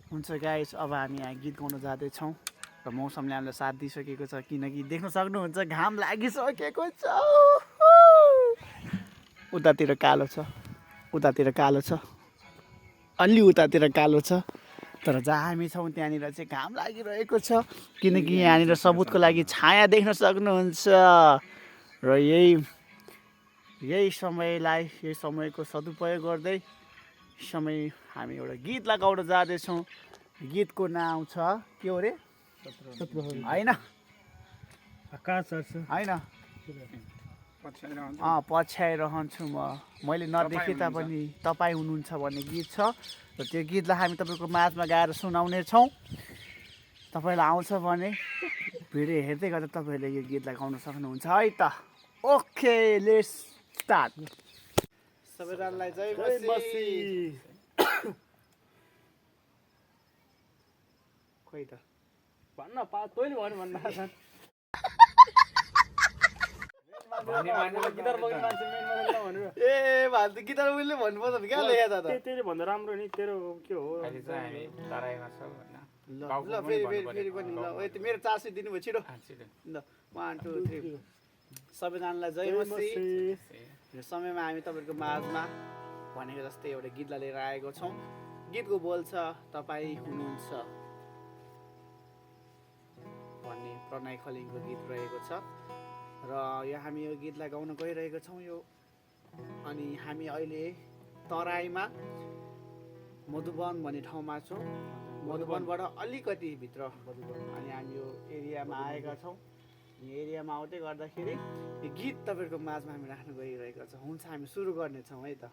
हुन्छ गाइस, अब हामी यहाँ गीत गाउन जाँदैछौँ र मौसमले हामीलाई साथ दिइसकेको छ, किनकि देख्न सक्नुहुन्छ घाम लागिसकेको छ। उतातिर कालो छ, उतातिर कालो छ, अलि उतातिर कालो छ, तर जहाँ हामी छौँ त्यहाँनिर चाहिँ घाम लागिरहेको छ, किनकि यहाँनिर सबुतको लागि छाया देख्न सक्नुहुन्छ। र यही समयको सदुपयोग गर्दै हामी एउटा गीत लगाउन जाँदैछौँ। गीतको नाम छ के हो रे? होइन होइन, पछ्याइरहन्छु मैले नदेखे तापनि तपाईँ हुनुहुन्छ भन्ने गीत छ र त्यो गीतलाई हामी तपाईँको माझमा गाएर सुनाउने छौँ। तपाईँलाई आउँछ भने भिडियो हेर्दै गर्दा तपाईँहरूले यो गीतलाई गाउन सक्नुहुन्छ है त। Okay, let's start. सबैजनालाई जय मसी। खोइ त भन्न तैँले भन्नु भन्न ए भाइ गिटार उहिले भन्नुपर्छ क्या ले याद त तेरो भन्दा राम्रो नि तेरो के हो अहिले चाहिँ हामी तराईमा छौँ होइन। ल फेरि पनि ल यति मेरो 400 दिनुभयो छिटो ल 1 2 3 सबैजनालाई जय मसी। यो समयमा हामी तपाईँहरूको माझमा भनेको जस्तै एउटा गीतलाई लिएर आएको छौँ। गीतको बोल छ तपाईँ हुनुहुन्छ भन्ने प्रणय खलिङको गीत रहेको छ र हामी यो गीतलाई गाउन गइरहेको छौँ। अनि हामी अहिले तराईमा मधुवन भन्ने ठाउँमा छौँ। मधुवनबाट अलिकति भित्र अनि हामी यो एरियामा आएका छौँ। यो एरियामा आउँदै गर्दाखेरि यो गीत तपाईँहरूको माझमा हामी राख्न गइरहेको छ। हुन्छ, हामी सुरु गर्नेछौँ है त।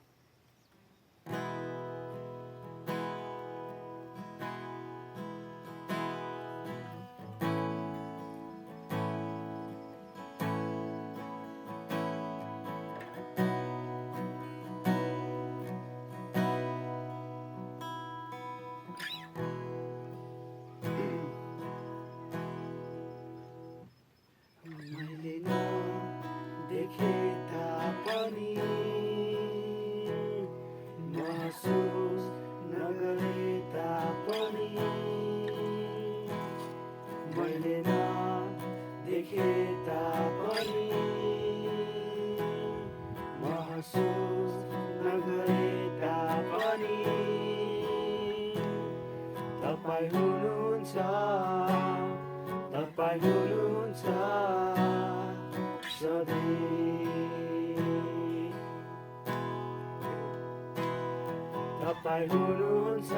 तपाईँ हुनुहुन्छ सधैँ, तपाईँ हुनुहुन्छ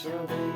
सधैँ।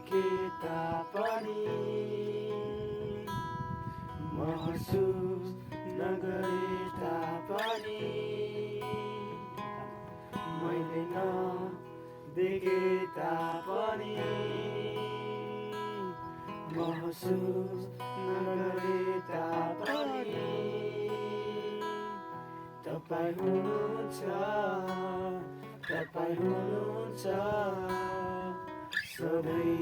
देखे तापनि महसुस नगरे तापनि मैले नदेखे तापनि महसुस नगरे तापनि तपाईँ हुनुहुन्छ सधैँ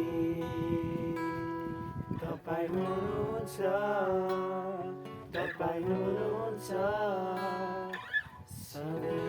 तपाईँ हुनुहुन्छ सधैँ